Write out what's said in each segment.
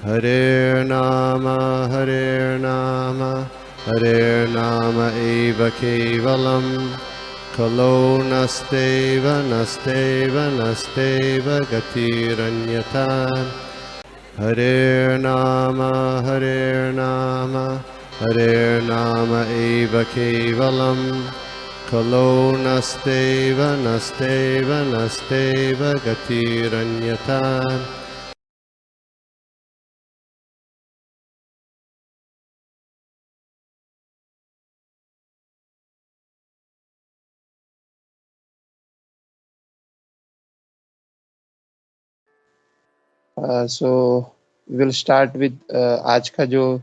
Hare Nama Hare Nama eva kevalam Kalo nasteva nasteva nasteva gatiranyata Hare Nama Hare Nama eva kevalam Kalo nasteva nasteva nasteva gatiranyata So we'll start with आज का जो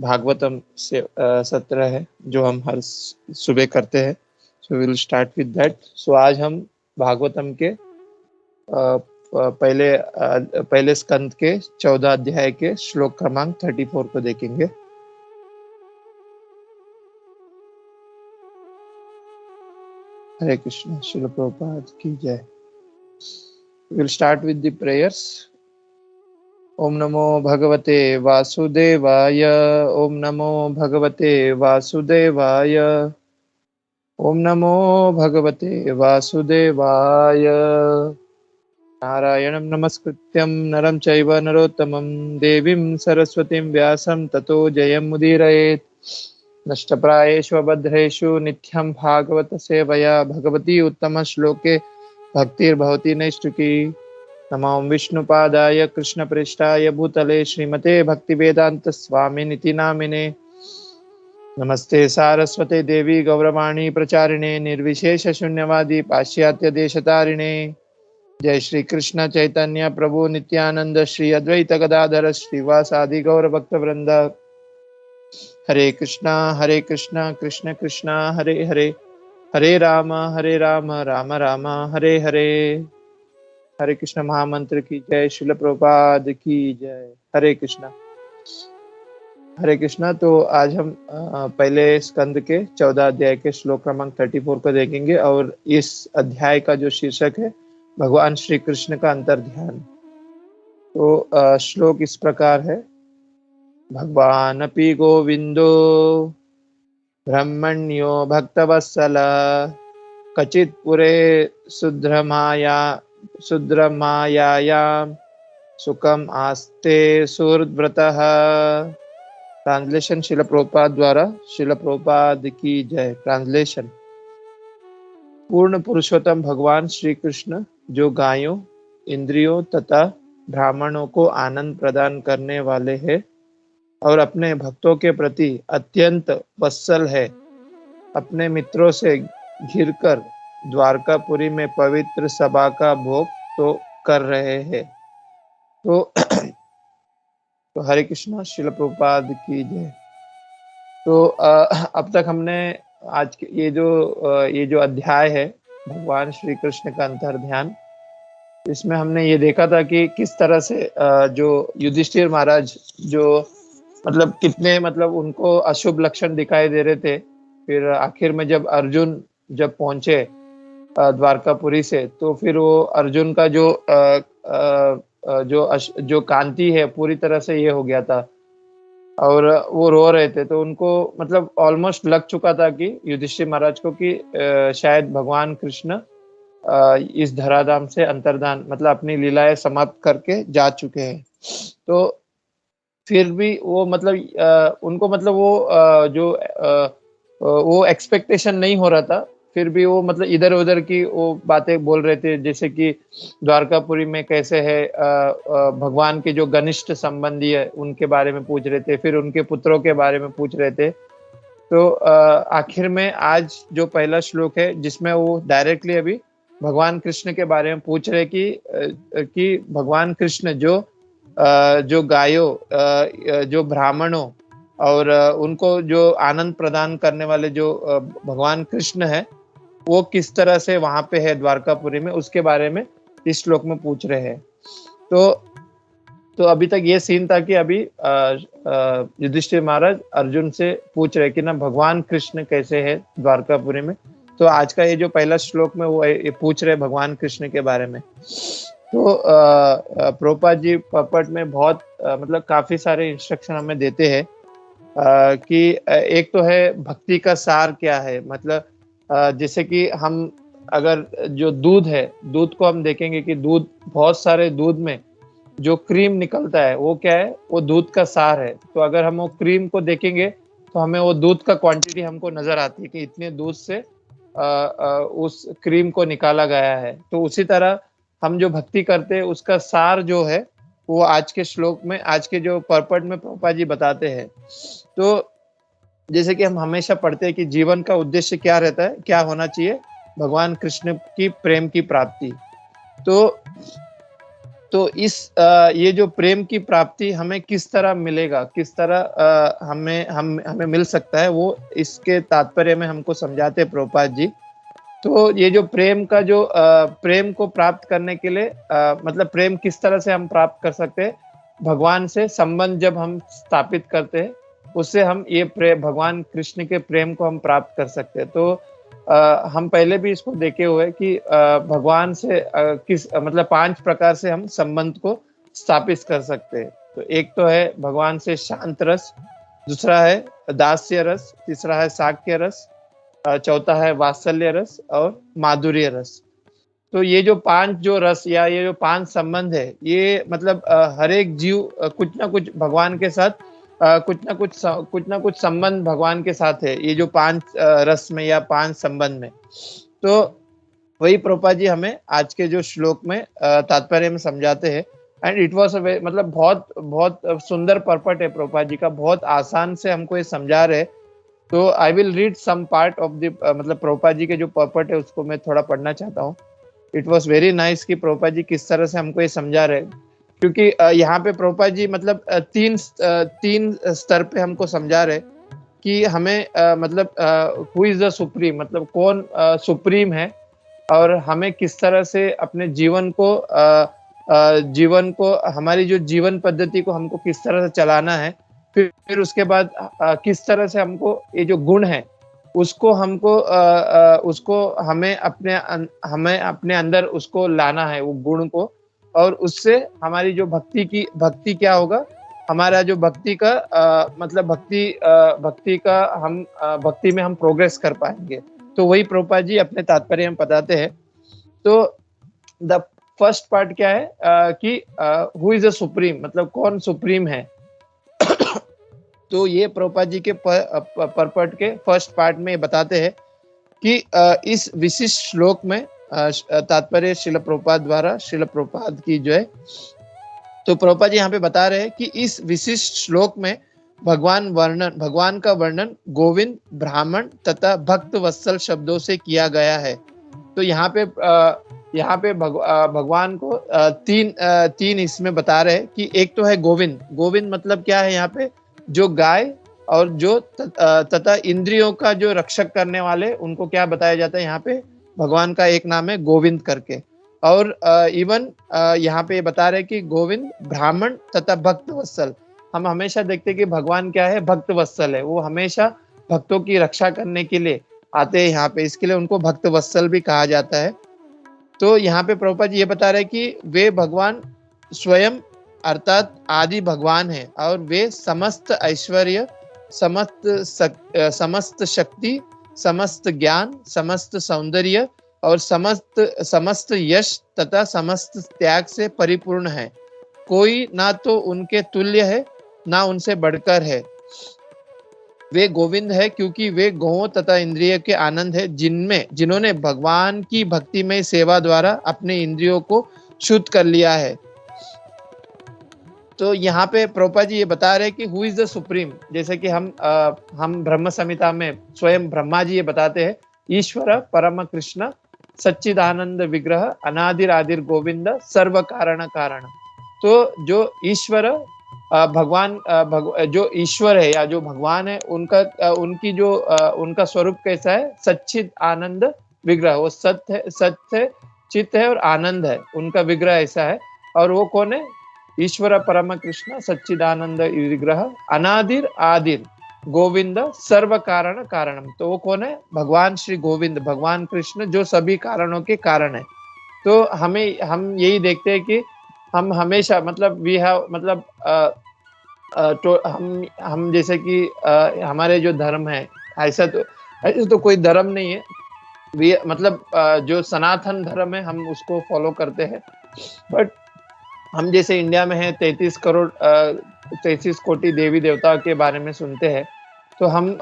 भागवतम से सत्र है जो हम हर सुबह करते हैं. So we'll start with that. So आज हम भागवतम के पहले स्कंद के 14 अध्याय के श्लोक क्रमांक 34 को देखेंगे. हरे कृष्ण. श्रील प्रभुपाद की जय. We'll start with the prayers. ओम नमो भगवते वासुदेवाय. ओम नमो भगवते वासुदेवाय. ओम नमो भगवते वासुदेवाय. नारायणं नमस्कृत्यं नरं चैव नरोत्तमं देवीं सरस्वतीं व्यासं ततो जयमुदीरयेत्. नष्टप्रायेषु भद्रेषु नित्यं भागवत सेवया भगवती उत्तम श्लोके भक्तिर्भवति नैष्ठिकी. नमो विष्णुपादाय कृष्णप्रेष्ठाय भूतले श्रीमते भक्तिवेदांत स्वामिनिति नामिने. नमस्ते सारस्वते देवी गौरवाणी प्रचारिणे निर्विशेष शून्यवादी पाश्चात्य देशतारिणे. जय श्री कृष्ण चैतन्य प्रभु नित्यानंद श्री अद्वैत गदाधर श्रीवासादि गौर भक्त वृंद. हरे कृष्णा कृष्ण कृष्णा हरे हरे हरे राम राम राम हरे हरे. हरे कृष्ण महामंत्र की जय. श्रील प्रभुपाद की जय. हरे कृष्णा. तो आज हम पहले स्कंद के 14 अध्याय के श्लोक क्रमांक 34 को देखेंगे और इस अध्याय का जो शीर्षक है भगवान श्री कृष्ण का अंतर्ध्यान. तो श्लोक इस प्रकार है. भगवान अपि गोविंदो ब्रह्मण्यो भक्तवत्सल कचित पुरे शुद्रमायायां सुखम आस्ते सुहृद्व्रतः. ट्रांसलेशन शिल प्रभुपाद द्वारा. शिल प्रभुपाद की जय. ट्रांसलेशन. पूर्ण पुरुषोत्तम भगवान श्री कृष्ण जो गायों, इंद्रियों तथा ब्राह्मणों को आनंद प्रदान करने वाले हैं और अपने भक्तों के प्रति अत्यंत वत्सल है, अपने मित्रों से घिरकर द्वारकापुरी में पवित्र सभा का भोग तो कर रहे हैं. तो हरे कृष्णा. श्रील प्रभुपाद की जय. तो अब तक हमने आज के ये जो अध्याय है भगवान श्री कृष्ण का अंतर्ध्यान, इसमें हमने ये देखा था कि किस तरह से जो युधिष्ठिर महाराज जो मतलब कितने मतलब उनको अशुभ लक्षण दिखाई दे रहे थे, फिर आखिर में जब अर्जुन जब पहुंचे द्वारकापुरी से, तो फिर वो अर्जुन का जो कांति है पूरी तरह से ये हो गया था और वो रो रहे थे. तो उनको मतलब ऑलमोस्ट लग चुका था कि युधिष्ठिर महाराज को कि शायद भगवान कृष्ण इस धराधाम से अंतर्धान मतलब अपनी लीलाएं समाप्त करके जा चुके हैं. तो फिर भी वो मतलब उनको मतलब वो एक्सपेक्टेशन नहीं हो रहा था. फिर भी वो मतलब इधर उधर की वो बातें बोल रहे थे, जैसे कि द्वारकापुरी में कैसे है भगवान के जो घनिष्ठ संबंधी है उनके बारे में पूछ रहे थे, फिर उनके पुत्रों के बारे में पूछ रहे थे. तो आखिर में आज जो पहला श्लोक है जिसमें वो डायरेक्टली अभी भगवान कृष्ण के बारे में पूछ रहे कि भगवान कृष्ण जो गायों, जो ब्राह्मणों और उनको जो आनंद प्रदान करने वाले जो भगवान कृष्ण है वो किस तरह से वहां पे है द्वारकापुरी में, उसके बारे में इस श्लोक में पूछ रहे हैं. तो अभी तक ये सीन था कि अभी युधिष्ठिर महाराज अर्जुन से पूछ रहे कि ना भगवान कृष्ण कैसे है द्वारकापुरी में. तो आज का ये जो पहला श्लोक में वो ये पूछ रहे भगवान कृष्ण के बारे में. तो प्रभुपाद जी पर्पट में बहुत मतलब काफी सारे इंस्ट्रक्शन हमें देते हैं कि एक तो है भक्ति का सार क्या है, मतलब जैसे कि हम अगर जो दूध है, दूध को हम देखेंगे कि दूध, बहुत सारे दूध में जो क्रीम निकलता है वो क्या है, वो दूध का सार है। तो अगर हम वो क्रीम को देखेंगे तो हमें वो दूध का क्वांटिटी हमको नजर आती है कि इतने दूध से उस क्रीम को निकाला गया है। तो उसी तरह हम जो भक्ति करते हैं उसका सार जो है वो आज के श्लोक में, आज के जो पर्पट में प्रभुपाद जी बताते हैं। तो जैसे कि हम हमेशा पढ़ते हैं कि जीवन का उद्देश्य क्या रहता है, क्या होना चाहिए, भगवान कृष्ण की प्रेम की प्राप्ति। तो इस ये जो प्रेम की प्राप्ति हमें किस तरह मिलेगा, किस तरह हमें मिल सकता है, वो इसके तात्पर्य में हमको समझाते हैं प्रभुपाद जी। तो ये जो प्रेम का जो प्रेम को प्राप्त करने के लिए मतलब प्रेम किस तरह से हम प्राप्त कर सकते हैं, भगवान से संबंध जब हम स्थापित करते हैं उससे हम ये भगवान कृष्ण के प्रेम को हम प्राप्त कर सकते हैं। तो हम पहले भी इसको देखे हुए हैं कि भगवान से किस मतलब 5 प्रकार से हम संबंध को स्थापित कर सकते हैं। तो एक तो है भगवान से शांत रस, दूसरा है दास्य रस, तीसरा है साक्य रस, चौथा है वात्सल्य रस और माधुर्य रस। तो ये जो 5 जो रस या ये जो 5 संबंध है, ये मतलब हर एक जीव कुछ ना कुछ भगवान के साथ कुछ ना कुछ संबंध भगवान के साथ है, ये जो 5 रस में या 5 संबंध में। तो वही प्रभुपाद जी हमें आज के जो श्लोक में तात्पर्य में समझाते हैं। एंड इट वॉज मतलब बहुत बहुत सुंदर पर्पट है प्रभुपाद जी का, बहुत आसान से हमको ये समझा रहे। तो I will read some part of the मतलब प्रभुपाद जी के जो पर्पट है उसको मैं थोड़ा पढ़ना चाहता हूँ। इट वॉज वेरी नाइस कि प्रभुपाद जी किस तरह से हमको ये समझा रहे, क्योंकि यहाँ पे प्रभुपाद जी मतलब तीन स्तर पे हमको समझा रहे कि हमें मतलब हु इज द सुप्रीम, मतलब कौन सुप्रीम है, और हमें किस तरह से अपने जीवन को हमारी जो जीवन पद्धति को हमको किस तरह से चलाना है। फिर उसके बाद किस तरह से हमको ये जो गुण है उसको उसको हमें अपने अंदर उसको लाना है, वो गुण को। और उससे हमारी जो भक्ति क्या होगा, हमारा जो भक्ति का मतलब भक्ति में हम प्रोग्रेस कर पाएंगे। तो वही प्रभुपाद जी अपने तात्पर्य में बताते हैं। तो द फर्स्ट पार्ट क्या है कि हु इज अ सुप्रीम, मतलब कौन सुप्रीम है। तो ये प्रभुपाद जी के पर्पट के फर्स्ट पार्ट में बताते हैं कि इस विशिष्ट श्लोक में तात्पर्य शिल प्रभुपाद द्वारा शिल प्रभुपाद की जो है। तो प्रभुपाद जी यहाँ पे बता रहे हैं कि इस विशिष्ट श्लोक में भगवान का वर्णन गोविंद, ब्राह्मण तथा भक्त वत्सल शब्दों से किया गया है। तो यहाँ पे भगवान को तीन इसमें बता रहे हैं कि एक तो है गोविंद। गोविंद मतलब क्या है, यहाँ पे जो गाय और जो तथा इंद्रियों का जो रक्षक करने वाले, उनको क्या बताया जाता है, यहाँ पे भगवान का एक नाम है गोविंद करके। और इवन यहाँ पे बता रहे कि गोविंद, ब्राह्मण तथा भक्त वत्सल। हम हमेशा देखते हैं कि भगवान क्या है, भक्त वत्सल है, वो हमेशा भक्तों की रक्षा करने के लिए आते हैं यहाँ पे, इसके लिए उनको भक्त वत्सल भी कहा जाता है। तो यहाँ पे प्रभुपाद जी ये बता रहे कि वे भगवान स्वयं अर्थात आदि भगवान है, और वे समस्त ऐश्वर्य, समस्त शक्ति, समस्त ज्ञान, समस्त सौंदर्य और समस्त यश तथा समस्त त्याग से परिपूर्ण है। कोई ना तो उनके तुल्य है, ना उनसे बढ़कर है। वे गोविंद है क्योंकि वे गौओं तथा इंद्रिय के आनंद है, जिन्होंने भगवान की भक्तिमय सेवा द्वारा अपने इंद्रियों को शुद्ध कर लिया है। तो यहाँ पे प्रभुपाद जी ये बता रहे हैं कि हु इज द सुप्रीम। जैसे कि हम ब्रह्म संहिता में स्वयं ब्रह्मा जी ये बताते हैं, ईश्वर परम कृष्ण सच्चिदानंद विग्रह अनादिर आदिर गोविंद सर्व कारण कारण। तो जो ईश्वर भगवान जो ईश्वर है या जो भगवान है, उनका स्वरूप कैसा है, सच्चिद आनंद विग्रह। वो सत्य चित्त है और आनंद है, उनका विग्रह ऐसा है। और वो कौन है, ईश्वर परम कृष्ण सच्चिदानंद विग्रह अनादिर आदिर गोविंद सर्व कारण कारणम। तो वो कौन है, भगवान श्री गोविंद, भगवान कृष्ण जो सभी कारणों के कारण है। तो हम यही देखते हैं कि हम हमेशा मतलब वी हैव मतलब तो हम जैसे कि हमारे जो धर्म है, ऐसा तो कोई धर्म नहीं है। वी मतलब जो सनातन धर्म है हम उसको फॉलो करते हैं। बट हम जैसे इंडिया में है 33 कोटि देवी देवता के बारे में सुनते हैं। तो हम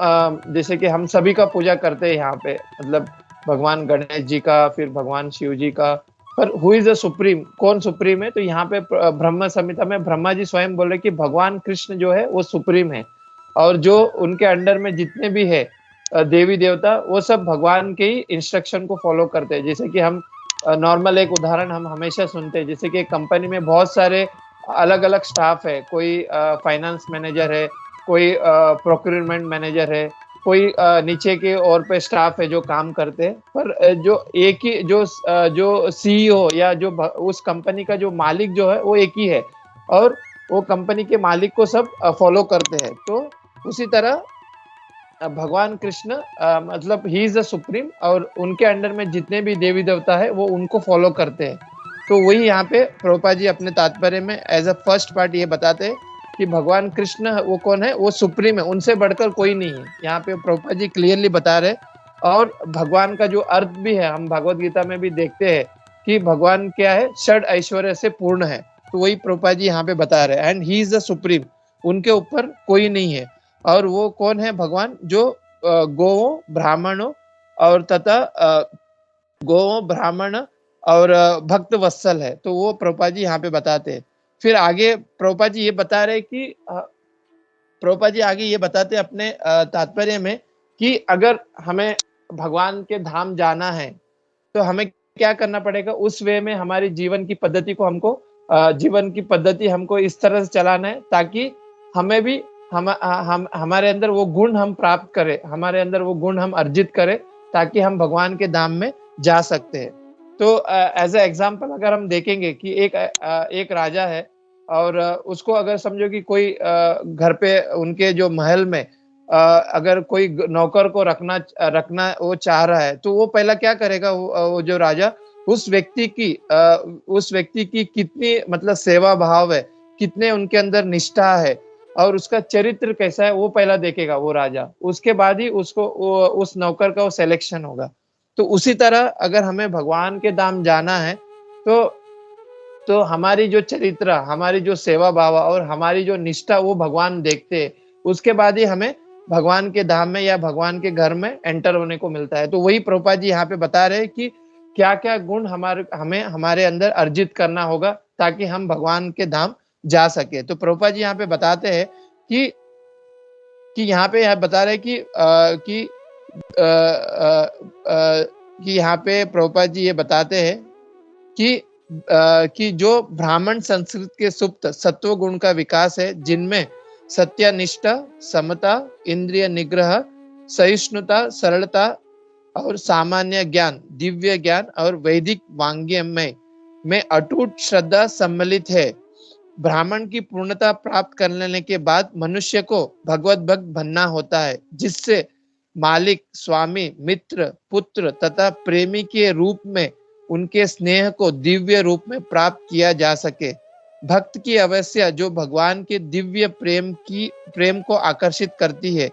जैसे कि हम सभी का पूजा करते हैं यहाँ पे, मतलब भगवान गणेश जी का, फिर भगवान शिव जी का। पर हु इज द सुप्रीम, कौन सुप्रीम है? तो यहाँ पे ब्रह्म संहिता में ब्रह्मा जी स्वयं बोल रहे कि भगवान कृष्ण जो है वो सुप्रीम है, और जो उनके अंडर में जितने भी है देवी देवता, वो सब भगवान के ही इंस्ट्रक्शन को फॉलो करते हैं। जैसे कि हम नॉर्मल एक उदाहरण हम हमेशा सुनते हैं, जैसे कि एक कंपनी में बहुत सारे अलग अलग स्टाफ है। कोई फाइनेंस मैनेजर है, कोई प्रोक्योरमेंट मैनेजर है, कोई नीचे के और पे स्टाफ है जो काम करते हैं। पर जो एक ही जो सीईओ या जो उस कंपनी का जो मालिक जो है वो एक ही है, और वो कंपनी के मालिक को सब फॉलो करते हैं। तो उसी तरह भगवान कृष्ण मतलब ही इज द सुप्रीम, और उनके अंडर में जितने भी देवी देवता है वो उनको फॉलो करते हैं। तो वही यहाँ पे प्रभुपाद जी अपने तात्पर्य में एज अ फर्स्ट पार्ट ये बताते हैं कि भगवान कृष्ण वो कौन है, वो सुप्रीम है, उनसे बढ़कर कोई नहीं है। यहाँ पे प्रभुपाद जी क्लियरली बता रहे। और भगवान का जो अर्थ भी है हम भगवत गीता में भी देखते हैं कि भगवान क्या है, षड ऐश्वर्य से पूर्ण है। तो वही प्रभुपाद जी यहाँ पे बता रहे हैं, and he is the supreme, उनके ऊपर कोई नहीं है। और वो कौन है? भगवान जो गोवों ब्राह्मणों और तथा गोवों ब्राह्मण और भक्त वत्सल है। तो वो प्रभुपाद जी यहाँ पे बताते हैं। फिर आगे प्रभुपाद जी ये बता रहे कि प्रभुपाद जी आगे ये बताते हैं अपने तात्पर्य में कि अगर हमें भगवान के धाम जाना है तो हमें क्या करना पड़ेगा। उस वे में हमारी जीवन की पद्धति को हमको इस तरह से चलाना है ताकि हमें भी हम हमारे अंदर वो गुण हम प्राप्त करें, हमारे अंदर वो गुण हम अर्जित करें, ताकि हम भगवान के धाम में जा सकते हैं। तो एज ए एग्जाम्पल अगर हम देखेंगे कि एक राजा है, और उसको अगर समझो कि कोई घर पे उनके जो महल में अगर कोई नौकर को रखना वो चाह रहा है, तो वो पहला क्या करेगा? वो जो राजा उस व्यक्ति की कितनी मतलब सेवा भाव है, कितने उनके अंदर निष्ठा है, और उसका चरित्र कैसा है, वो पहला देखेगा वो राजा। उसके बाद ही उस नौकर का वो सिलेक्शन होगा। तो उसी तरह अगर हमें भगवान के धाम जाना है तो हमारी जो चरित्र, हमारी जो सेवा भाव और हमारी जो निष्ठा वो भगवान देखते हैं। उसके बाद ही हमें भगवान के धाम में या भगवान के घर में एंटर होने को मिलता है। तो वही प्रभुपाद जी यहाँ पे बता रहे हैं कि क्या क्या गुण हमारे अंदर अर्जित करना होगा ताकि हम भगवान के धाम जा सके। तो प्रभुपाद जी यहाँ पे बताते हैं कि यहाँ पे बता रहे कि यहाँ पे प्रभुपाद जी ये बताते हैं कि जो ब्राह्मण संस्कृत के सुप्त सत्व गुण का विकास है, जिनमें सत्यनिष्ठा, समता, इंद्रिय निग्रह, सहिष्णुता, सरलता और सामान्य ज्ञान, दिव्य ज्ञान और वैदिक वांग्मय में अटूट श्रद्धा सम्मिलित है। ब्राह्मण की पूर्णता प्राप्त कर लेने के बाद मनुष्य को भगवत भक्त बनना होता है, जिससे मालिक, स्वामी, मित्र, पुत्र तथा प्रेमी के रूप में उनके स्नेह को दिव्य रूप में प्राप्त किया जा सके। भक्त की अवश्य जो भगवान के दिव्य प्रेम को आकर्षित करती है,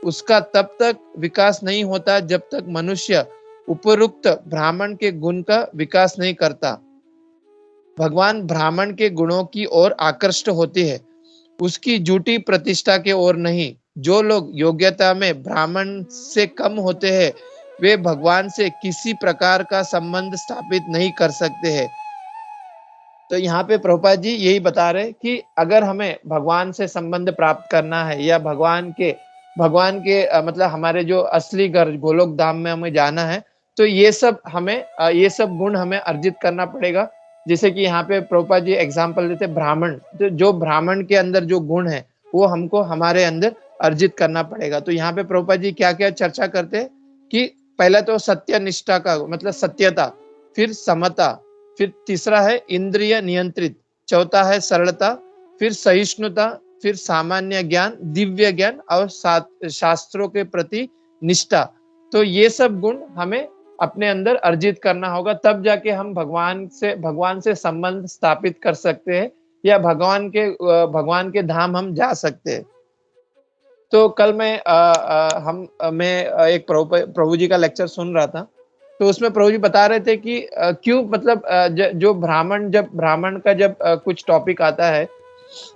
उसका तब तक विकास नहीं होता जब तक मनुष्य उपरोक्त ब्राह्मण के गुण का विकास नहीं करता। भगवान ब्राह्मण के गुणों की ओर आकृष्ट होते हैं, उसकी झूठी प्रतिष्ठा के ओर नहीं। जो लोग योग्यता में ब्राह्मण से कम होते हैं, वे भगवान से किसी प्रकार का संबंध स्थापित नहीं कर सकते हैं। तो यहाँ पे प्रभुपाद जी यही बता रहे कि अगर हमें भगवान से संबंध प्राप्त करना है या भगवान के मतलब हमारे जो असली घर गोलोक धाम में हमें जाना है, तो ये सब गुण हमें अर्जित करना पड़ेगा। जैसे कि यहाँ पे प्रभुपाद जी एग्जाम्पल देते ब्राह्मण, तो जो ब्राह्मण के अंदर जो गुण है वो हमको हमारे अंदर अर्जित करना पड़ेगा। तो यहाँ पे प्रभुपाद जी क्या क्या चर्चा करते हैं कि पहला तो सत्य निष्ठा का मतलब सत्यता, फिर समता, फिर तीसरा है इंद्रिय नियंत्रित, चौथा है सरलता, फिर सहिष्णुता, फिर सामान्य ज्ञान, दिव्य ज्ञान और शास्त्रों के प्रति निष्ठा। तो ये सब गुण हमें अपने अंदर अर्जित करना होगा, तब जाके हम भगवान से संबंध स्थापित कर सकते हैं या भगवान के धाम हम जा सकते हैं। तो कल मैं एक प्रभु जी का लेक्चर सुन रहा था, तो उसमें प्रभु जी बता रहे थे कि क्यों मतलब जो ब्राह्मण का जब कुछ टॉपिक आता है,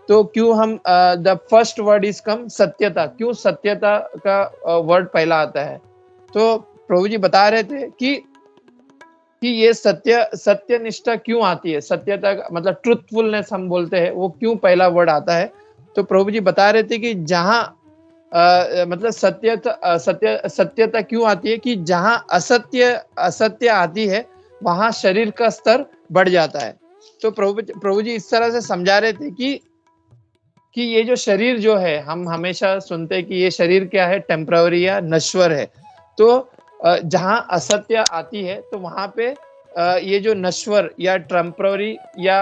तो क्यों हम the first word is come सत्यता, क्यों सत्यता का वर्ड पहला आता है। तो प्रभु जी बता रहे थे कि ये सत्यनिष्ठा क्यों आती है, सत्यता मतलब ट्रुथफुलनेस हम बोलते हैं, वो क्यों पहला वर्ड आता है। तो प्रभु जी बता रहे थे कि जहां मतलब सत्यता क्यों आती है कि जहां असत्य आती है वहां शरीर का स्तर बढ़ जाता है। तो प्रभु जी इस तरह से समझा रहे थे कि ये जो शरीर जो है, हम हमेशा सुनते हैं कि ये शरीर क्या है, टेम्पररी या नश्वर है। तो जहां असत्य आती है तो वहां पे ये जो नश्वर या टेम्पररी या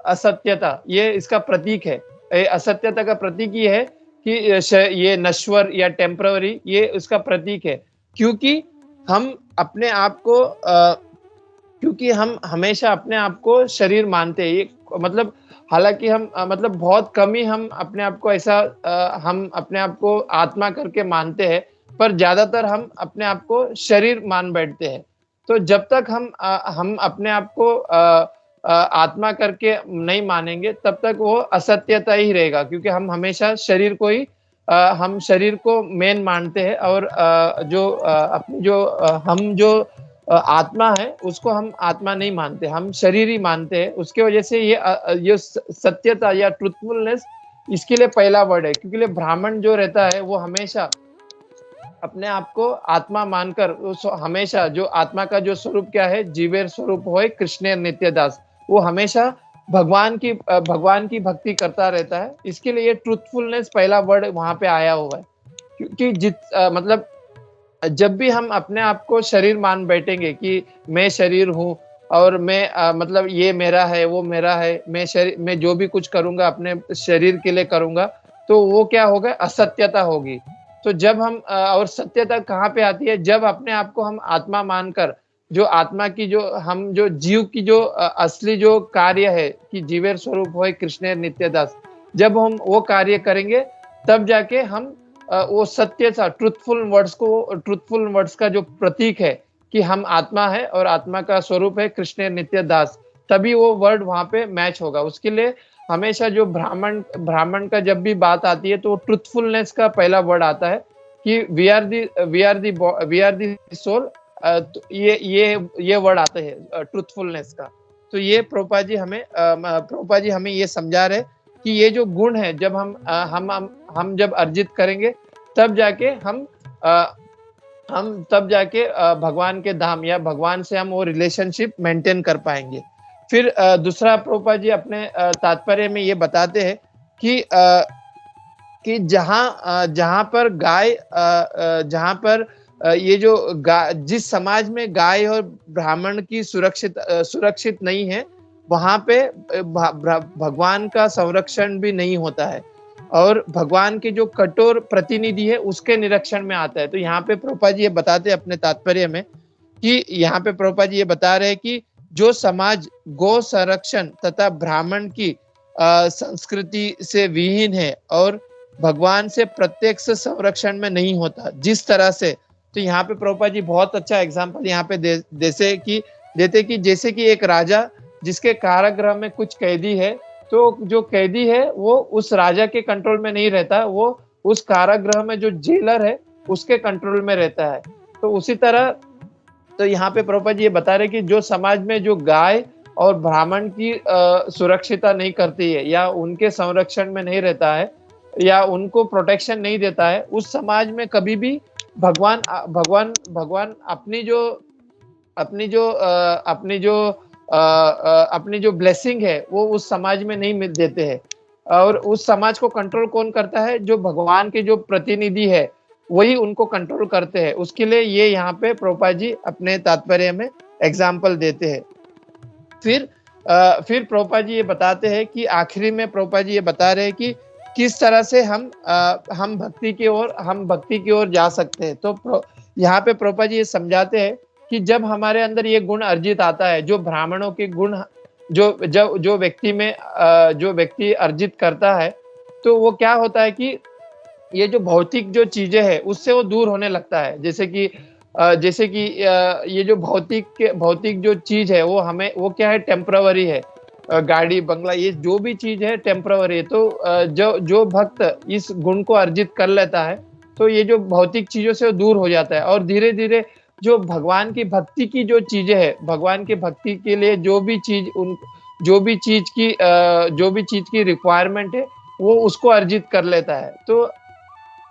असत्यता, ये इसका प्रतीक है। असत्यता का प्रतीक ये है कि ये नश्वर या टेम्पररी, ये उसका प्रतीक है। क्योंकि हम अपने आप को क्योंकि हम हमेशा अपने आप को शरीर मानते हैं। ये मतलब हालांकि हम मतलब बहुत कम ही हम अपने आप को ऐसा हम अपने आप को आत्मा करके मानते हैं, पर ज्यादातर हम अपने आप को शरीर मान बैठते हैं। तो जब तक हम अपने आप को आत्मा करके नहीं मानेंगे, तब तक वो असत्यता ही रहेगा, क्योंकि हम हमेशा शरीर को ही हम शरीर को मेन मानते हैं। और अपनी हम जो आत्मा है उसको हम आत्मा नहीं मानते, हम शरीर ही मानते हैं। उसके वजह से ये सत्यता या ट्रुथफुलनेस इसके लिए पहला वर्ड है। क्योंकि ब्राह्मण जो रहता है वो हमेशा अपने आप को आत्मा मानकर हमेशा जो आत्मा का जो स्वरूप क्या है, जीवेर स्वरूप होए कृष्णेर नित्यदास, वो हमेशा भगवान की भक्ति करता रहता है। इसके लिए ये ट्रुथफुलनेस पहला वर्ड वहां पे आया हुआ है। क्योंकि मतलब जब भी हम अपने आप को शरीर मान बैठेंगे कि मैं शरीर हूँ और मैं मतलब ये मेरा है, वो मेरा है, मैं जो भी कुछ करूंगा अपने शरीर के लिए करूंगा, तो वो क्या होगा, असत्यता होगी। तो जब हम और सत्यता कहाँ पे आती है, जब अपने आप को हम आत्मा मानकर जो आत्मा की जो जीव की जो असली जो कार्य है कि जीवेर स्वरूप होए कृष्णेर नित्यदास, जब हम वो कार्य करेंगे, तब जाके हम वो सत्य सा ट्रुथफुल वर्ड्स का जो प्रतीक है कि हम आत्मा है और आत्मा का स्वरूप है कृष्ण नित्य दास, तभी वो वर्ड वहां पे मैच होगा। उसके लिए हमेशा जो ब्राह्मण का जब भी बात आती है तो ट्रुथफुलनेस का पहला वर्ड आता है कि वी आर दी सोल। ये वर्ड आते हैं ट्रुथफुलनेस का। तो ये प्रभुपाद जी हमें ये समझा रहे कि ये जो गुण है, जब हम जब अर्जित करेंगे, तब जाके तब जाके भगवान के धाम या भगवान से हम वो रिलेशनशिप मेंटेन कर पाएंगे। फिर दूसरा प्रभुपाद जी अपने तात्पर्य में ये बताते हैं कि जहां पर ये जो जिस समाज में गाय और ब्राह्मण की सुरक्षित नहीं है, वहां पे भगवान का संरक्षण भी नहीं होता है और भगवान के जो कठोर प्रतिनिधि है उसके निरीक्षण में आता है। तो यहाँ पे प्रभुपाद जी ये बताते हैं अपने तात्पर्य में कि यहाँ पे प्रभुपाद जी ये बता रहे हैं कि जो समाज गौ संरक्षण तथा ब्राह्मण की संस्कृति से विहीन है और भगवान से प्रत्यक्ष संरक्षण में नहीं होता, जिस तरह से, तो यहाँ पे प्रभुपाद जी बहुत अच्छा एग्जाम्पल यहाँ पे देते कि जैसे कि एक राजा जिसके कारागृह में कुछ कैदी है, तो जो कैदी है वो उस राजा के कंट्रोल में नहीं रहता, वो उस कारागृह में जो जेलर है उसके कंट्रोल में रहता है। तो उसी तरह तो यहाँ पे प्रभुपाद जी ये बता रहे कि जो समाज में जो गाय और ब्राह्मण की सुरक्षिता नहीं करती है या उनके संरक्षण में नहीं रहता है या उनको प्रोटेक्शन नहीं देता है, उस समाज में कभी भी भगवान अपनी जो ब्लेसिंग है वो उस समाज में नहीं मिल देते हैं। और उस समाज को कंट्रोल कौन करता है, जो भगवान के जो प्रतिनिधि है वही उनको कंट्रोल करते हैं। उसके लिए ये यहाँ पे प्रभुपाद जी अपने तात्पर्य में एग्जाम्पल देते हैं। फिर प्रभुपाद जी ये बताते हैं कि आखिरी में प्रभुपाद जी ये बता रहे हैं कि किस तरह से हम भक्ति की ओर जा सकते हैं। तो यहाँ पे प्रभुपाद जी ये समझाते हैं कि जब हमारे अंदर ये गुण अर्जित आता है, जो ब्राह्मणों के गुण जो व्यक्ति में जो व्यक्ति अर्जित करता है, तो वो क्या होता है कि ये जो भौतिक जो चीजें हैं उससे वो दूर होने लगता है। जैसे कि ये जो भौतिक जो चीज है वो हमें वो क्या है, टेम्परवरी है। गाड़ी बंगला ये जो भी चीज है टेम्परवरी है। तो जो जो भक्त इस गुण को अर्जित कर लेता है तो ये जो भौतिक चीजों से वो दूर हो जाता है, और धीरे धीरे जो भगवान की भक्ति की जो चीजें है, भगवान की भक्ति के लिए जो भी चीज की रिक्वायरमेंट है वो उसको अर्जित कर लेता है। तो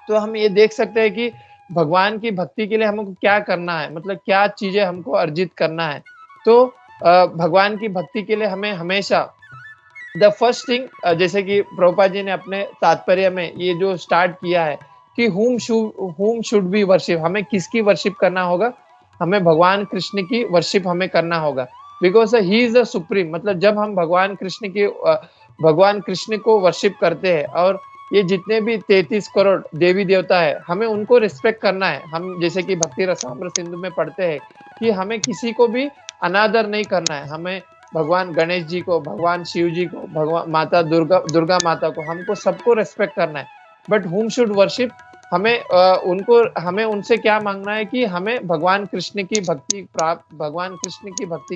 हम ये देख सकते हैं कि भगवान की भक्ति के लिए हमको क्या करना है, मतलब क्या चीजें हमको अर्जित करना है। तो भगवान की भक्ति के लिए हमें हमेशा द फर्स्ट थिंग, जैसे कि प्रभुपाद जी ने अपने तात्पर्य में ये जो स्टार्ट किया है कि हुम शुड बी वर्शिप, हमें किसकी वर्शिप करना होगा, हमें भगवान कृष्ण की वर्शिप हमें करना होगा। Because he is the supreme, मतलब जब हम भगवान कृष्ण को वर्शिप करते हैं, और ये जितने भी 33 करोड़ देवी देवता है हमें उनको रिस्पेक्ट करना है। हम जैसे कि भक्ति रसामृत सिंधु में पढ़ते हैं कि हमें किसी को भी अनादर नहीं करना है। हमें भगवान गणेश जी को, भगवान शिव जी को, भगवान माता दुर्गा माता को, हमको सबको रेस्पेक्ट करना है। बट हुम शुड वर्शिप, हमें उनसे क्या मांगना है कि हमें भगवान कृष्ण की भक्ति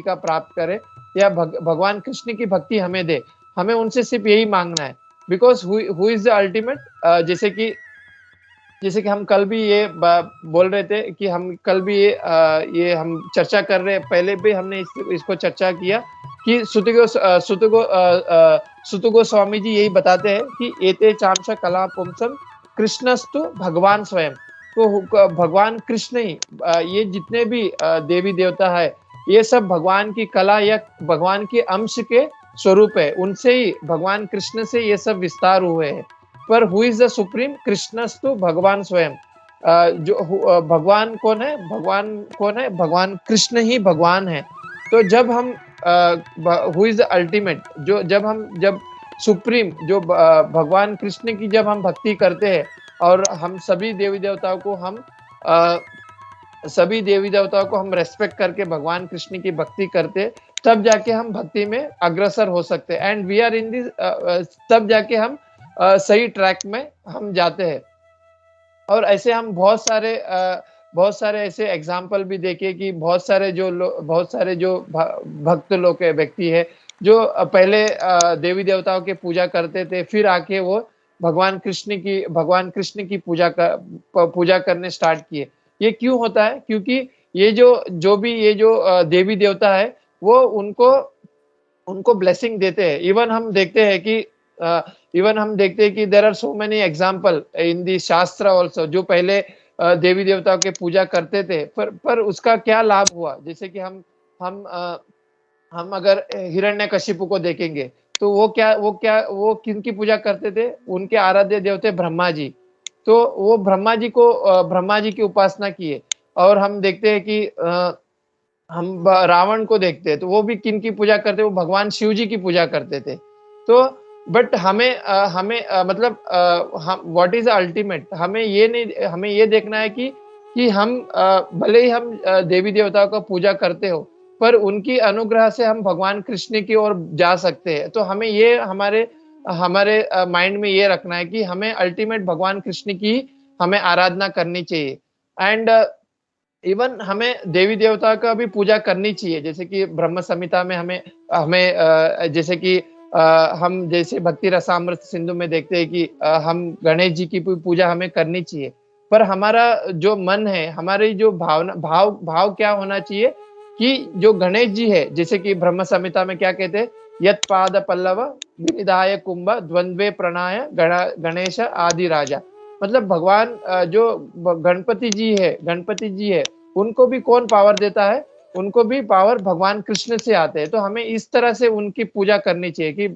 का प्राप्त करे, या भगवान कृष्ण की भक्ति हमें दे। हमें उनसे सिर्फ यही मांगना है। Because who is the ultimate, जैसे कि हम कल भी ये बोल रहे थे कि हम कल भी ये हम चर्चा कर रहे, पहले भी हमने इसको चर्चा किया कि सुतुगो स्वामी जी यही बताते हैं कि एते चांश कला पुंसम कृष्णस्तु भगवान स्वयं। तो भगवान कृष्ण ही, ये जितने भी देवी देवता है ये सब भगवान की कला या भगवान के अंश के स्वरूप है। उनसे ही, भगवान कृष्ण से ये सब विस्तार हुए हैं। पर हु इज द सुप्रीम, कृष्णस्तु भगवान स्वयं। भगवान कौन है, भगवान कृष्ण ही भगवान है। तो जब हम हु इज द अल्टीमेट, जब सुप्रीम जो भगवान कृष्ण की जब हम भक्ति करते हैं, और हम सभी देवी देवताओं को हम रेस्पेक्ट करके भगवान कृष्ण की भक्ति करते, तब जाके हम भक्ति में अग्रसर हो सकते हैं। And we are in this, तब जाके हम सही ट्रैक में हम जाते हैं। और ऐसे हम बहुत सारे ऐसे एग्जाम्पल भी देखे कि बहुत सारे जो भक्त लोग के व्यक्ति है जो पहले देवी देवताओं की पूजा करते थे, फिर आके वो भगवान कृष्ण की पूजा करने स्टार्ट किए। ये क्यों होता है? क्योंकि ये जो देवी देवता है वो उनको ब्लेसिंग देते हैं। इवन हम देखते हैं कि there are so many example in the shastra also, जो पहले देवी देवताओं के पूजा करते थे, पर उसका क्या लाभ हुआ। जैसे कि हम अगर हिरण्यकशिपु को देखेंगे तो वो किनकी पूजा करते थे? उनके आराध्य देवते ब्रह्मा जी। तो वो ब्रह्मा जी की उपासना किए। और हम देखते हैं कि हम रावण को देखते हैं तो वो भी किनकी पूजा करते, वो भगवान शिव जी की पूजा करते थे। तो बट मतलब व्हाट इज अल्टीमेट, हमें ये देखना है कि हम भले ही हम देवी देवताओं का पूजा करते हो, पर उनकी अनुग्रह से हम भगवान कृष्ण की ओर जा सकते हैं। तो हमें ये हमारे माइंड में ये रखना है कि हमें अल्टीमेट भगवान कृष्ण की हमें आराधना करनी चाहिए। एंड इवन हमें देवी देवता का भी पूजा करनी चाहिए। जैसे कि ब्रह्म संहिता में हमें जैसे कि हम जैसे भक्ति रसामृत सिंधु में देखते हैं कि हम गणेश जी की पूजा हमें करनी चाहिए। पर हमारा जो मन है, हमारी जो भाव क्या होना चाहिए कि जो गणेश जी है, जैसे कि ब्रह्म संहिता में क्या कहते हैं, यत पाद पल्लव विनिधाय कुंभ द्वंद्वे प्रणाय गणेश आदि राजा। मतलब भगवान जो गणपति जी है उनको भी कौन पावर देता है? उनको भी पावर भगवान कृष्ण से आते हैं। तो हमें इस तरह से उनकी पूजा करनी चाहिए कि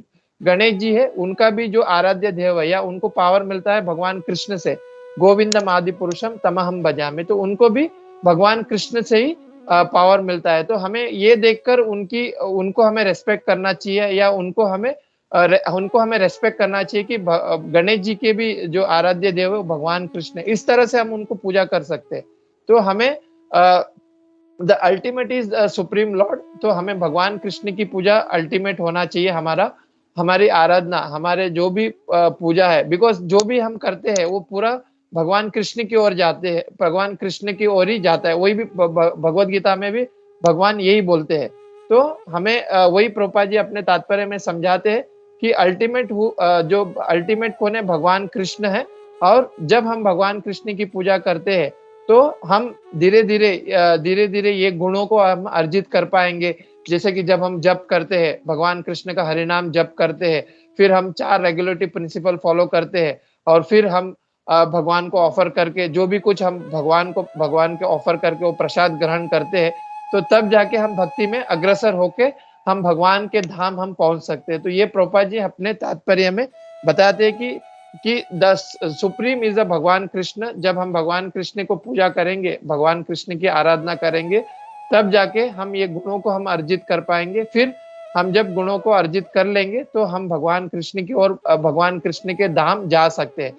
गणेश जी है उनका भी जो आराध्य देव है, या उनको पावर मिलता है भगवान कृष्ण से। गोविंदम आदि पुरुषम तमहम भजामि, तो उनको भी भगवान कृष्ण से ही पावर मिलता है। तो हमें ये देखकर उनको हमें रेस्पेक्ट करना चाहिए, या उनको हमें रेस्पेक्ट करना चाहिए कि गणेश जी के भी जो आराध्य देव है वो भगवान कृष्ण है। इस तरह से हम उनको पूजा कर सकते हैं। तो हमें the ultimate is supreme Lord, तो हमें भगवान कृष्ण की पूजा अल्टीमेट होना चाहिए, हमारी आराधना, हमारे जो भी पूजा है, बिकॉज जो भी हम करते हैं वो पूरा भगवान कृष्ण की ओर जाते हैं, भगवान कृष्ण की ओर ही जाता है। वही भी भगवत गीता में भी भगवान यही बोलते हैं। तो हमें वही प्रभुपाद जी अपने तात्पर्य में समझाते हैं कि जो अल्टीमेट कौन है, भगवान कृष्ण है। और जब हम भगवान कृष्ण की पूजा करते हैं तो हम धीरे धीरे ये गुणों को हम अर्जित कर पाएंगे। जैसे कि जब हम जप करते हैं, भगवान कृष्ण का हरि नाम जप करते हैं, फिर हम 4 रेगुलेटरी प्रिंसिपल फॉलो करते हैं, और फिर हम भगवान को ऑफर करके जो भी कुछ हम भगवान के ऑफर करके वो प्रसाद ग्रहण करते हैं, तो तब जाके हम भक्ति में अग्रसर होके हम भगवान के धाम हम पहुंच सकते हैं। तो ये प्रभुपाद जी अपने तात्पर्य में बताते हैं कि द सुप्रीम इज द भगवान कृष्ण। जब हम भगवान कृष्ण को पूजा करेंगे, भगवान कृष्ण की आराधना करेंगे, तब जाके हम ये गुणों को हम अर्जित कर पाएंगे। फिर हम जब गुणों को अर्जित कर लेंगे तो हम भगवान कृष्ण की ओर, भगवान कृष्ण के धाम जा सकते हैं।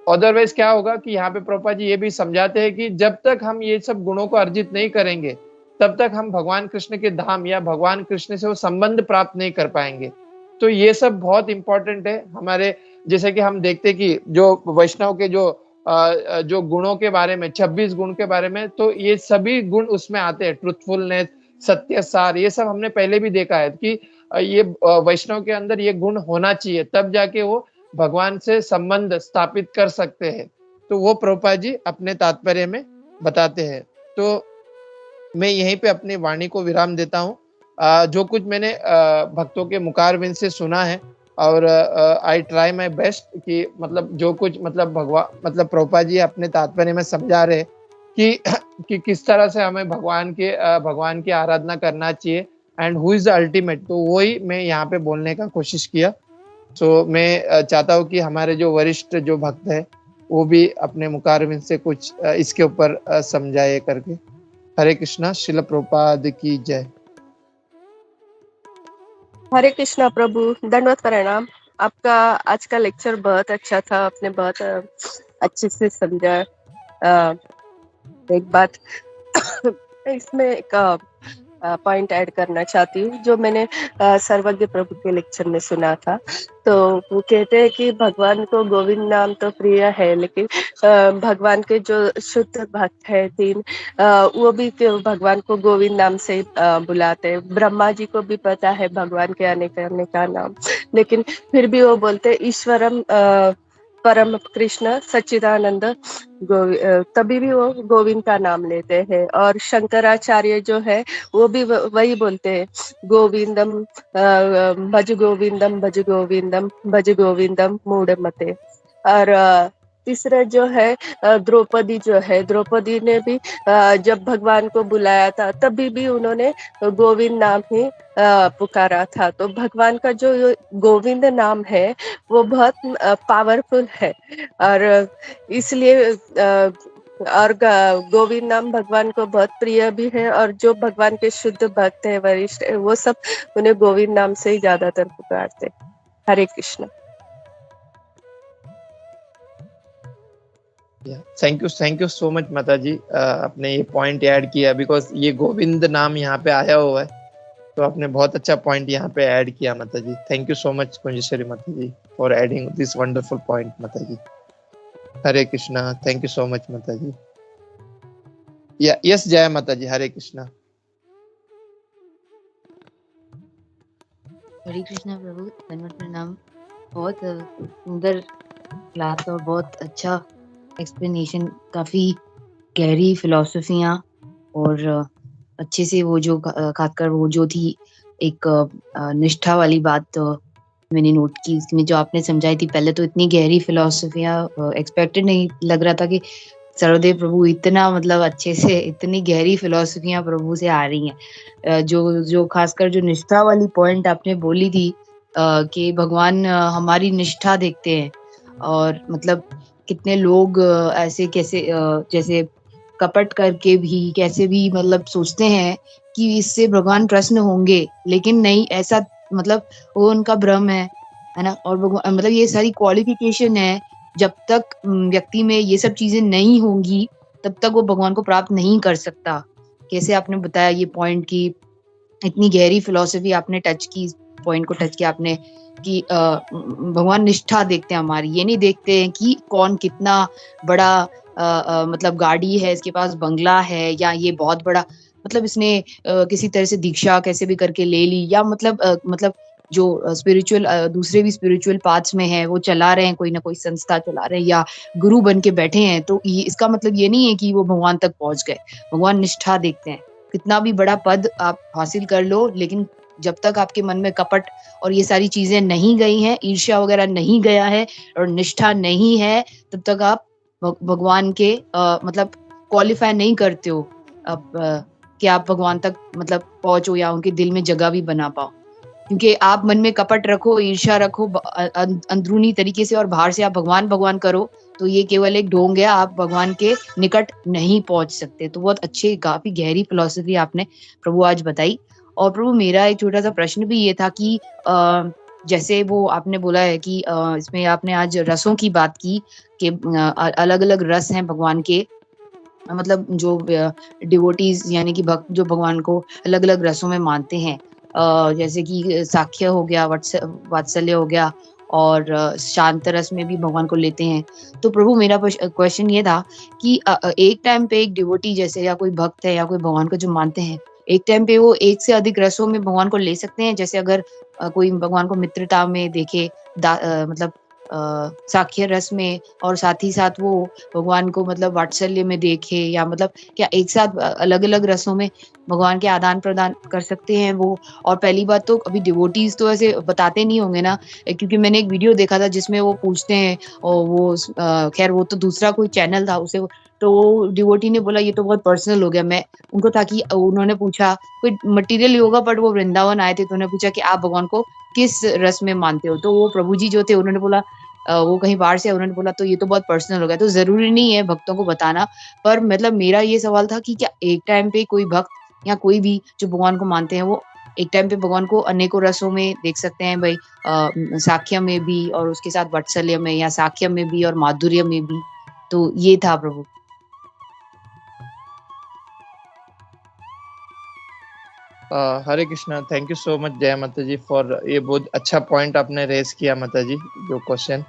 अदरवाइज क्या होगा कि यहाँ पे प्रभुपाद जी ये भी समझाते हैं कि जब तक हम ये सब गुणों को अर्जित नहीं करेंगे, तब तक हम भगवान कृष्ण के धाम या भगवान कृष्ण से वो संबंध प्राप्त नहीं कर पाएंगे। तो ये सब बहुत इंपॉर्टेंट है हमारे। जैसे कि हम देखते कि जो वैष्णव के जो गुणों के बारे में, 26 गुण के बारे में, तो ये सभी गुण उसमें आते हैं। ट्रुथफुलनेस, सत्य, सार, ये सब हमने पहले भी देखा है कि ये वैष्णव के अंदर ये गुण होना चाहिए, तब जाके वो भगवान से संबंध स्थापित कर सकते हैं। तो वो प्रभुपाद जी अपने तात्पर्य में बताते हैं। तो मैं यहीं पे अपनी वाणी को विराम देता हूँ। जो कुछ मैंने भक्तों के मुखारविंद से सुना है, और आई ट्राई माई बेस्ट कि मतलब जो कुछ मतलब प्रभुपाद जी अपने तात्पर्य में समझा रहे कि किस तरह से हमें भगवान की आराधना करना चाहिए, and who is the ultimate. तो वही मैं यहाँ पे बोलने का कोशिश किया। सो मैं चाहता हूँ कि हमारे जो वरिष्ठ जो भक्त है वो भी अपने मुखारविंद से कुछ इसके ऊपर समझाए करके। हरे कृष्णा। श्रील प्रभुपाद की जय। हरे कृष्णा प्रभु, दंडवत प्रणाम। आपका आज का लेक्चर बहुत अच्छा था, आपने बहुत अच्छे से समझा। एक बात इसमें एक पॉइंट ऐड करना चाहती हूँ, जो मैंने सर्वज्ञ प्रभु के लेक्चर में सुना था। तो वो कहते हैं कि भगवान को गोविंद नाम तो प्रिय है, लेकिन भगवान के जो शुद्ध भक्त है 3, वो भी भगवान को गोविंद नाम से बुलाते हैं। ब्रह्मा जी को भी पता है भगवान के अनेक नाम, लेकिन फिर भी वो बोलते ईश्वरम परम कृष्ण सच्चिदानंद तभी भी वो गोविंद का नाम लेते हैं। और शंकराचार्य जो है वो भी वही बोलते हैं, गोविंदम भज गोविंदम भज गोविंदम भज गोविंदम मूढ़मते। और तीसरा जो है द्रौपदी जो है, द्रौपदी ने भी जब भगवान को बुलाया था तभी भी उन्होंने गोविंद नाम ही पुकारा था। तो भगवान का जो गोविंद नाम है वो बहुत पावरफुल है, और इसलिए और गोविंद नाम भगवान को बहुत प्रिय भी है। और जो भगवान के शुद्ध भक्त है, वरिष्ठ है, वो सब उन्हें गोविंद नाम से ही ज्यादातर पुकारते। Hare Krishna. Thank you so much Mata ji. आपने ये पॉइंट ऐड किया, बिकॉज ये गोविंद नाम यहाँ पे आया हुआ है, तो आपने बहुत अच्छा पॉइंट यहाँ पे ऐड किया Mata ji. Thank you so much Kunjeshwari Mata ji for adding this wonderful point Mata ji. Hare Krishna. Thank you so much Mata ji. Yes जय माता जी। हरे कृष्णा। हरे कृष्णा प्रभु, धन्यवाद प्रणाम। बहुत सुंदर क्लास और बहुत अच्छा एक्सप्लेनेशन, काफी गहरी फिलोसफियाँ, और अच्छे से वो जो खासकर वो जो थी एक निष्ठा वाली बात मैंने नोट की, इसमें जो आपने समझाई थी। पहले तो इतनी गहरी फिलोसफियाँ एक्सपेक्टेड नहीं लग रहा था कि सर्वदेव प्रभु इतना मतलब अच्छे से इतनी गहरी फिलोसफियाँ प्रभु से आ रही हैं। जो खासकर जो निष्ठा वाली पॉइंट आपने बोली थी कि भगवान हमारी निष्ठा देखते हैं, और मतलब कितने लोग ऐसे कैसे जैसे कपट करके भी कैसे भी मतलब सोचते हैं कि इससे भगवान प्रसन्न होंगे, लेकिन नहीं, ऐसा मतलब वो उनका भ्रम है ना। और भगवान मतलब ये सारी क्वालिफिकेशन है, जब तक व्यक्ति में ये सब चीजें नहीं होंगी तब तक वो भगवान को प्राप्त नहीं कर सकता। कैसे आपने बताया ये पॉइंट की इतनी गहरी फिलॉसफी आपने टच की, पॉइंट को टच किया आपने कि भगवान निष्ठा देखते हैं हमारी, ये नहीं देखते हैं कि कौन कितना बड़ा मतलब गाड़ी है, इसके पास बंगला है, या ये बहुत बड़ा मतलब इसने किसी तरह से दीक्षा कैसे भी करके ले ली, या मतलब जो स्पिरिचुअल दूसरे भी स्पिरिचुअल पाथ्स में है वो चला रहे हैं, कोई ना कोई संस्था चला रहे हैं या गुरु बन के बैठे हैं, तो ये इसका मतलब ये नहीं है कि वो भगवान तक पहुंच गए। भगवान निष्ठा देखते हैं। कितना भी बड़ा पद आप हासिल कर लो, लेकिन जब तक आपके मन में कपट और ये सारी चीजें नहीं गई हैं, ईर्ष्या वगैरह नहीं गया है और निष्ठा नहीं है, तब तक आप भगवान के मतलब क्वालिफाई नहीं करते हो कि आप भगवान तक मतलब पहुंचो या उनके दिल में जगह भी बना पाओ। क्योंकि आप मन में कपट रखो, ईर्ष्या रखो अंदरूनी तरीके से और बाहर से आप भगवान भगवान करो, तो ये केवल एक ढोंग है, आप भगवान के निकट नहीं पहुंच सकते। तो बहुत अच्छी काफी गहरी फिलॉसफी आपने प्रभु आज बताई। और प्रभु मेरा एक छोटा सा प्रश्न भी ये था कि जैसे वो आपने बोला है कि इसमें आपने आज रसों की बात की कि अलग अलग रस हैं भगवान के, मतलब जो डिवोटीज यानी कि भक्त जो भगवान को अलग अलग रसों में मानते हैं, जैसे कि साख्य हो गया, वात्सल्य हो गया, और शांत रस में भी भगवान को लेते हैं। तो प्रभु मेरा क्वेश्चन ये था कि एक टाइम पे एक डिवोटी जैसे या कोई भक्त है या कोई भगवान को जो मानते हैं, एक टाइम पे वो एक से अधिक रसों में भगवान को ले सकते हैं। जैसे अगर कोई भगवान को मित्रता में देखे, मतलब साख्य रस में, और साथ ही साथ वो भगवान को मतलब वात्सल्य में देखे, या मतलब क्या एक साथ अलग अलग रसों में भगवान के आदान प्रदान कर सकते हैं वो? और पहली बात तो अभी डिवोटीज तो ऐसे बताते नहीं होंगे ना, क्योंकि मैंने एक वीडियो देखा था जिसमें वो पूछते हैं, और वो खैर वो तो दूसरा कोई चैनल था, उसे तो डिवोटी ने बोला ये तो बहुत पर्सनल हो गया। मैं उनको था कि उन्होंने पूछा कोई मटेरियल होगा, बट वो वृंदावन आए थे, तो उन्होंने पूछा कि आप भगवान को किस रस में मानते हो? तो वो प्रभु जी जो थे उन्होंने बोला वो कहीं बाहर से, उन्होंने बोला तो ये तो बहुत पर्सनल हो गया। तो जरूरी नहीं है भक्तों को बताना, पर मतलब मेरा ये सवाल था कि क्या एक टाइम पे कोई भक्त या कोई भी जो भगवान को मानते हैं, वो एक टाइम पे भगवान को अनेकों रसों में देख सकते हैं भाई, साख्य में भी और उसके साथ वात्सल्य में, या साख्य में भी और माधुर्य में भी? तो ये था Prabhu. Hare Krishna, thank you so much Jai Mata ji for ये बहुत अच्छा पॉइंट आपने रेस किया माता जी, जो क्वेश्चन।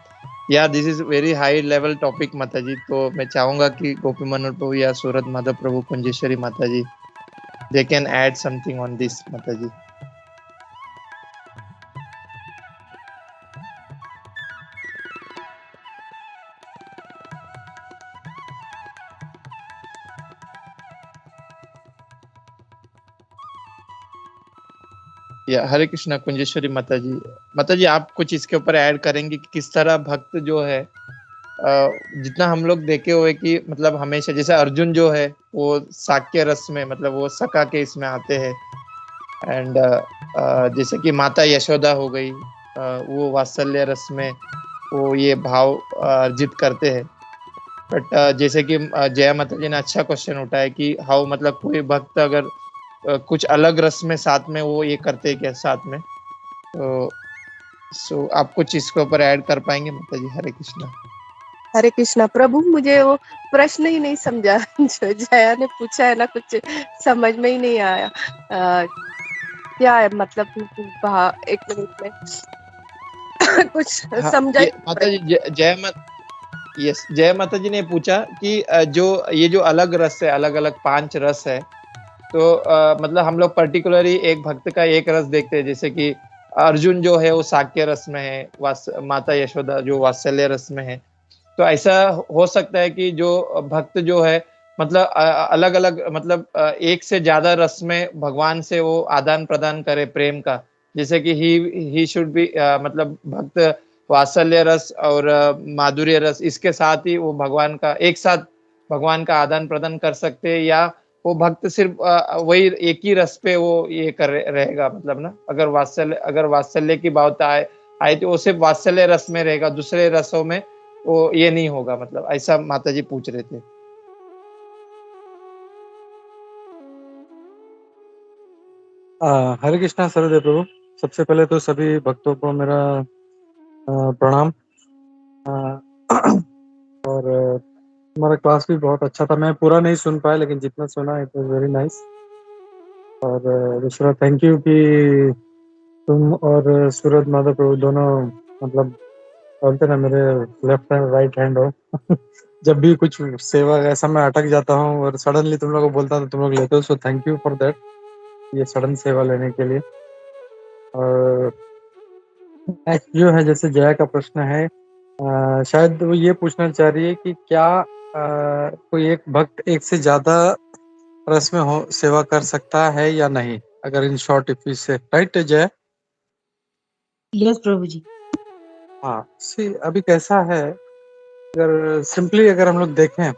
या this is very high level topic माता जी। तो मैं चाहूंगा कि गोपी मनोहर प्रभु या सूरत Madhav Prabhu Kunjeshwari Mata ji, they can add something on this Mata ji. या हरे कृष्णा कुंजेश्वरी माता जी। माता जी आप कुछ इसके ऊपर ऐड करेंगे कि किस तरह भक्त जो है, जितना हम लोग देखे हुए कि मतलब हमेशा जैसे अर्जुन जो है वो साक्य रस में, मतलब वो सका के इसमें आते हैं, एंड जैसे कि माता यशोदा हो गई, वो वात्सल्य रस में वो ये भाव अर्जित करते हैं। बट जैसे कि जया माता जी ने अच्छा क्वेश्चन उठाया कि हाउ मतलब कोई भक्त अगर कुछ अलग रस में साथ में वो ये करते हैं क्या साथ में? तो सो आप कुछ इसके ऊपर ऐड कर पाएंगे माता जी? हरे कृष्णा। हरे कृष्णा प्रभु, मुझे वो प्रश्न ही नहीं समझा जो जया ने पूछा है ना, कुछ समझ में ही नहीं आया। क्या है मतलब, एक मिनट में कुछ हाँ, समझा ये ही माता जी जय माता जी ने पूछा कि जो ये जो अलग रस है, अलग अलग 5 रस है, तो मतलब हम लोग पर्टिकुलरली एक भक्त का एक रस देखते हैं, जैसे कि अर्जुन जो है वो साक्य रस में है, माता यशोदा जो वात्सल्य रस में है। तो ऐसा हो सकता है कि जो भक्त जो है मतलब अलग अलग मतलब एक से ज्यादा रस में भगवान से वो आदान प्रदान करे प्रेम का, जैसे कि ही शुड बी मतलब भक्त वात्सल्य रस और माधुर्य रस, इसके साथ ही वो भगवान का एक साथ भगवान का आदान प्रदान कर सकते हैं, या वो भक्त सिर्फ वही एक ही रस पे वो ये कर रहेगा, मतलब ना अगर वात्सल्य की बात आए तो वो सिर्फ वात्सल्य रस में रहेगा, दूसरे रसों में वो ये नहीं होगा, मतलब ऐसा माता जी पूछ रहे थे। हरे कृष्णा सर्वदेव प्रभु। सबसे पहले तो सभी भक्तों को मेरा प्रणाम। और तुम्हारा क्लास भी बहुत अच्छा था। मैं पूरा नहीं सुन पाया, लेकिन जितना सुना इट वाज वेरी नाइस। और दूसरा थैंक यू कि तुम और सूरज माधव प्रभु दोनों, मतलब बोलते ना, मेरे लेफ्ट हैंड राइट हैंड हो। जब भी कुछ सेवा ऐसा मैं अटक जाता हूँ और सडनली तुम लोग को बोलता हूँ तो तुम लोग लेते हो, so thank you for that, ये सडन सेवा लेने के लिए। और नेक्स्ट जो है, जैसे जया का प्रश्न है, शायद वो ये पूछना चाह रही है कि क्या कोई एक भक्त एक से ज्यादा रस में हो सेवा कर सकता है या नहीं, अगर इन शॉर्ट इफ वी से, राइट जय? यस प्रभु जी। हाँ, सी अभी कैसा है, अगर सिंपली अगर हम लोग देखें,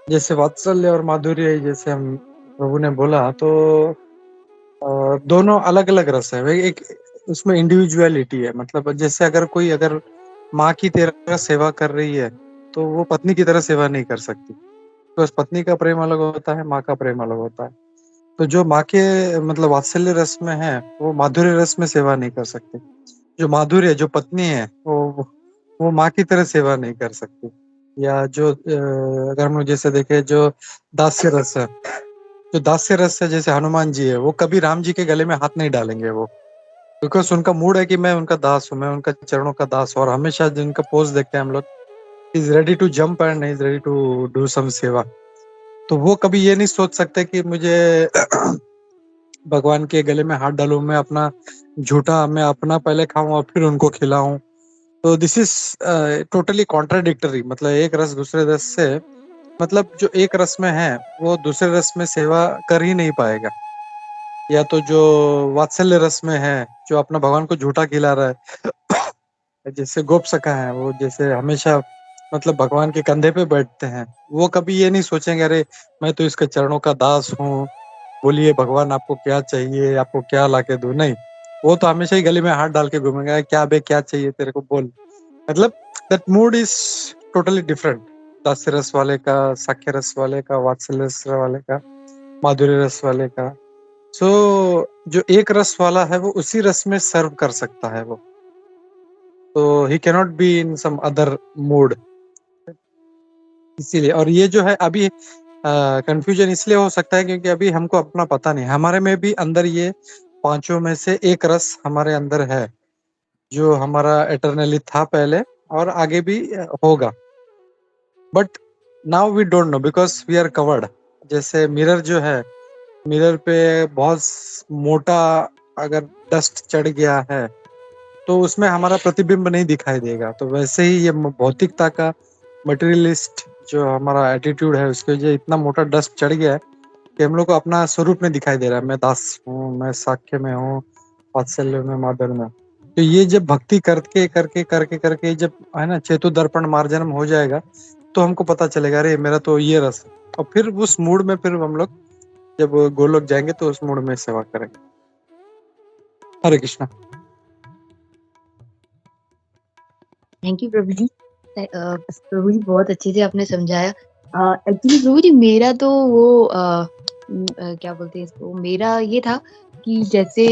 जैसे वात्सल्य और माधुर्य जैसे हम प्रभु ने बोला, तो दोनों अलग अलग रस है। एक उसमें इंडिविजुअलिटी है, मतलब जैसे अगर कोई माँ की तरह सेवा कर रही है तो वो पत्नी की तरह सेवा नहीं कर सकती, तो उस पत्नी का प्रेम अलग होता है, माँ का प्रेम अलग होता है। तो जो माँ के मतलब वात्सल्य रस में है, वो माधुर्य रस में सेवा नहीं कर सकती। जो माधुर्य, जो पत्नी है, वो माँ की तरह सेवा नहीं कर सकती। या जो अगर हम लोग जैसे देखें, जो दास्य रस है, जो दास्य रस है, जैसे हनुमान जी है, वो कभी राम जी के गले में हाथ नहीं डालेंगे वो, बिकॉज उनका मूड है कि मैं उनका दास हूँ, मैं उनका चरणों का दास हूँ। और हमेशा जिनका पोज देखते हैं हम लोग, is ready to jump and is ready to do some seva. तो वो कभी ये नहीं सोच सकते कि मुझे भगवान के गले में हाथ डालूं, मैं अपना झूठा, मैं अपना पहले खाऊं और फिर उनको खिलाऊं। तो दिस इज टोटली कॉन्ट्राडिक्टरी, मतलब एक रस दूसरे रस से, मतलब जो एक रस में है वो दूसरे रस में सेवा कर ही नहीं पाएगा। या तो जो वात्सल्य रस में है, जो अपना भगवान को झूठा खिला रहा है, जैसे गोप सखा है, वो जैसे हमेशा मतलब भगवान के कंधे पे बैठते हैं, वो कभी ये नहीं सोचेंगे अरे मैं तो इसके चरणों का दास हूँ, बोलिए भगवान आपको क्या चाहिए, आपको क्या लाके दूं। नहीं, वो तो हमेशा ही गले में हाथ डाल के घूमेंगे, क्या बे क्या चाहिए तेरे को बोल। मतलब that mood is totally different, दास्य रस वाले का, साख्य रस वाले का, वात्सल्य रस वाले का, माधुर्य रस वाले का। सो जो एक रस वाला है वो उसी रस में सर्व कर सकता है वो, तो he cannot be in some other mood. इसीलिए, और ये जो है अभी कंफ्यूजन इसलिए हो सकता है क्योंकि अभी हमको अपना पता नहीं, हमारे में भी अंदर ये पांचों में से एक रस हमारे अंदर है, जो हमारा एटर्नली था पहले और आगे भी होगा। But now we don't know because we are covered. जैसे मिरर जो है, मिरर पे बहुत मोटा अगर डस्ट चढ़ गया है तो उसमें हमारा प्रतिबिंब नहीं दिखाई देगा। तो वैसे ही ये भौतिकता का, मटेरियलिस्ट जो हमारा एटीट्यूड है, उसके जो इतना मोटा डस्ट चढ़ गया है कि हम लोग को अपना स्वरूप नहीं दिखाई दे रहा है। मैं दास हूँ, मैं साख्य में हूँ, वात्सल्य में, माधुर्य में। तो ये जब भक्ति करके करके करके करके जब है ना चेतु दर्पण मार्जनम हो जाएगा, तो हमको पता चलेगा अरे मेरा तो ये रस है। और फिर उस मूड में फिर हम लोग जब गोलोक जाएंगे तो उस मूड में सेवा करेंगे। हरे कृष्णा। थैंक यू प्रभु जी। प्रभु जी बहुत अच्छे से आपने समझाया। एक्चुअली प्रभु जी मेरा तो वो क्या बोलते हैं इसको, मेरा ये था कि जैसे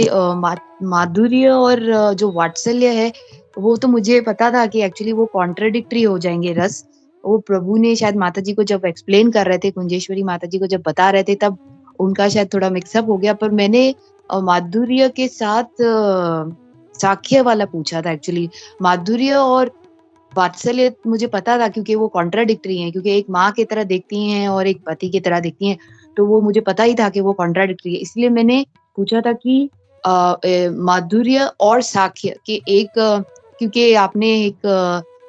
माधुर्य और जो वात्सल्य है वो तो मुझे पता था कि एक्चुअली वो कॉन्ट्राडिक्टरी हो जाएंगे रस। वो प्रभु ने शायद माता जी को जब एक्सप्लेन कर रहे थे, कुंजेश्वरी माता जी को जब बता रहे थे, तब उनका शायद थोड़ा मिक्सअप हो गया। पर मैंने माधुर्य के साथ साख्य वाला पूछा था। एक्चुअली माधुर्य और वात्सल्य मुझे पता था क्योंकि वो कॉन्ट्राडिक्टरी हैं, क्योंकि एक माँ की तरह देखती हैं और एक पति की तरह देखती हैं, तो वो मुझे पता ही था कि वो कॉन्ट्राडिक्टरी है। इसलिए मैंने पूछा था कि माधुर्य और साख्य के एक क्योंकि आपने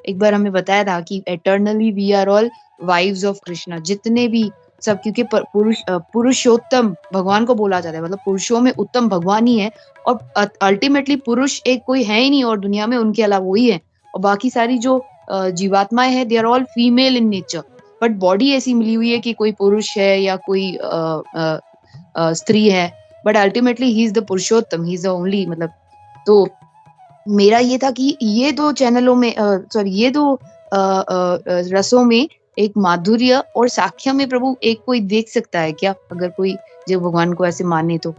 एक बार हमें बताया था कि eternally we are all wives of Krishna, जितने भी सब, क्योंकि पुरुषोत्तम भगवान को बोला जाता है, मतलब पुरुषों में उत्तम भगवान ही है, और अल्टीमेटली पुरुष एक कोई है ही नहीं और दुनिया में उनके अलावा वही है। और बाकी सारी जो जीवात्माएं हैं, they are all female in nature, but body ऐसी मिली हुई है कि कोई पुरुष है या कोई स्त्री है, but ultimately he is the Purushottam, he is the only, मतलब। तो मेरा ये था कि ये दो चैनलों में सॉरी ये दो रसों में एक माधुर्य और साख्य में प्रभु एक कोई देख सकता है क्या, अगर कोई जो भगवान को ऐसे माने तो?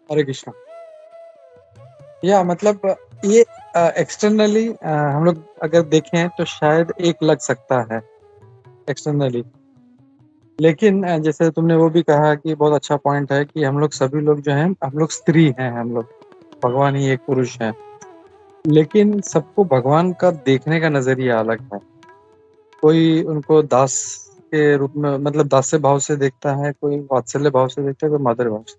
हरे कृष्णा। या मतलब ये एक्सटर्नली हम लोग अगर देखें तो शायद एक लग सकता है एक्सटर्नली, लेकिन जैसे तुमने वो भी कहा कि बहुत अच्छा पॉइंट है कि हम लोग सभी लोग जो हैं हम लोग स्त्री हैं, हम लोग भगवान ही एक पुरुष है, लेकिन सबको भगवान का देखने का नजरिया अलग है। कोई उनको दास के रूप में मतलब दास्य भाव से देखता है, कोई वात्सल्य भाव से देखता है, कोई माधुर्य भाव से।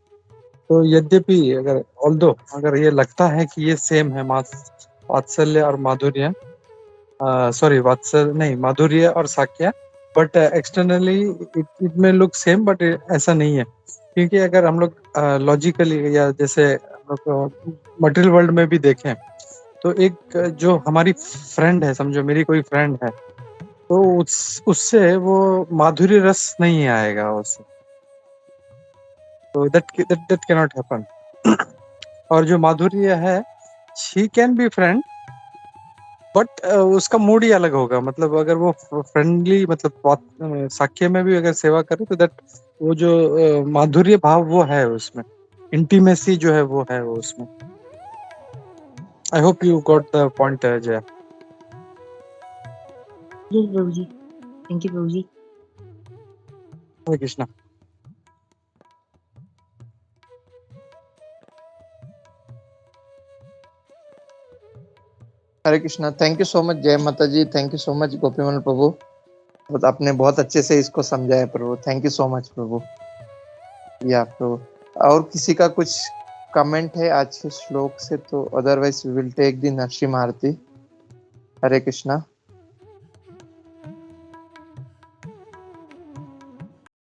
तो यद्यपि अगर ऑल्दो अगर ये लगता है कि ये सेम है वात्सल्य और माधुर्य, सॉरी वात्सल्य नहीं माधुर्य और साक्य, बट एक्सटर्नली इट में लुक सेम, बट ऐसा नहीं है। क्योंकि अगर हम लोग लॉजिकली या जैसे हम लोग मटेरियल वर्ल्ड में भी देखें तो एक जो हमारी फ्रेंड है, समझो मेरी कोई फ्रेंड है, तो उससे वो माधुर्य रस नहीं आएगा उससे, तो दैट कैन नॉट हैपन। और जो माधुर्य है she can be friend, but उसका मूड ही अलग होगा। मतलब अगर वो फ्रेंडली मतलब साक्ष्य में भी अगर सेवा करे तो दैट वो जो माधुर्य भाव वो है उसमें, इंटीमेसी जो है वो है वो उसमें। I hope you got the point Jai. Yes Prabhu ji, thank you Prabhu ji. Hare Krishna. Hare Krishna. Thank you so much Jai Mata ji, thank you so much Gopimal Prabhu, आपने बहुत अच्छे से इसको समझाया Prabhu, thank you so much Prabhu. या प्रभु, और किसी का कुछ कमेंट है आज के श्लोक से? तो otherwise we will take the Narasimha aarti. Hare Krishna.